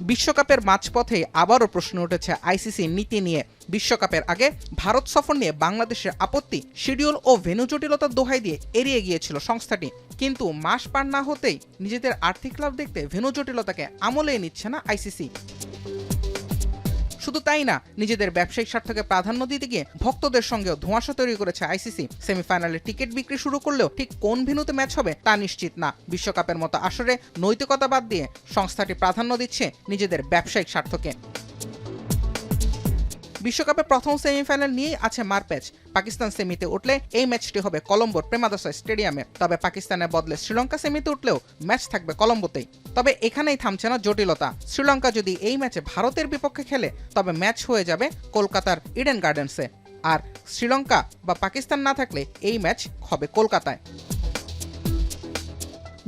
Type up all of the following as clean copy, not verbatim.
বিশ্বকাপের মাঝপথে আবারও প্রশ্ন উঠেছে আইসিসির নীতি নিয়ে। বিশ্বকাপের আগে ভারত সফর নিয়ে বাংলাদেশের আপত্তি শিডিউল ও ভেন্যু জটিলতার দোহাই দিয়ে এড়িয়ে গিয়েছিল সংস্থাটি, কিন্তু মাস পার না হতেই নিজেদের আর্থিক লাভ দেখতে ভেন্যু জটিলতাকে আমলে নিচ্ছে না আইসিসি। শুধু তাই না, নিজেদের ব্যবসায়িক স্বার্থকে প্রাধান্য দিতে গিয়ে ভক্তদের সঙ্গেও ধোঁয়াশা তৈরি করেছে আইসিসি। সেমিফাইনালের টিকিট বিক্রি শুরু করলেও ঠিক কোন ভেন্যুতে ম্যাচ হবে তা নিশ্চিত না। বিশ্বকাপের মতো আসরে নৈতিকতা বাদ দিয়ে সংস্থাটি প্রাধান্য দিচ্ছে নিজেদের ব্যবসায়িক স্বার্থকে। বিশ্বকাপে প্রথম সেমিফাইনাল নিয়েই আছে মারপ্যাচ। পাকিস্তান সেমিতে উঠলে এই ম্যাচটি হবে কলম্বোর প্রেমাদাসা স্টেডিয়ামে, তবে পাকিস্তানের বদলে শ্রীলঙ্কা সেমিতে উঠলেও ম্যাচ থাকবে কলম্বোতেই। তবে এখানেই থামছে না জটিলতা। শ্রীলঙ্কা যদি এই ম্যাচে ভারতের বিপক্ষে খেলে তবে ম্যাচ হয়ে যাবে কলকাতার ইডেন গার্ডেন্সে, আর শ্রীলঙ্কা বা পাকিস্তান না থাকলে এই ম্যাচ হবে কলকাতায়।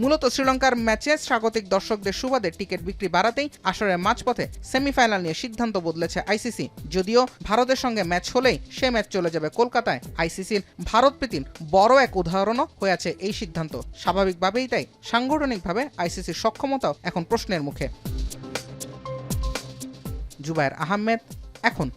মূলত শ্রীলঙ্কার ম্যাচে স্বাগতিক দর্শকদের সুবাদে টিকিট বিক্রি বাড়াতেই আসরের মাঝপথে সেমিফাইনাল নিয়ে সিদ্ধান্ত বদলেছে আইসিসি। যদিও ভারতের সঙ্গে ম্যাচ হলেই সে ম্যাচ চলে যাবে কলকাতায়। আইসিসির ভারত প্রীতির বড় এক উদাহরণও হয়েছে এই সিদ্ধান্ত। স্বাভাবিকভাবেই তাই সাংগঠনিকভাবে আইসিসির সক্ষমতাও এখন প্রশ্নের মুখে। জুবায়ের আহমেদ, এখন।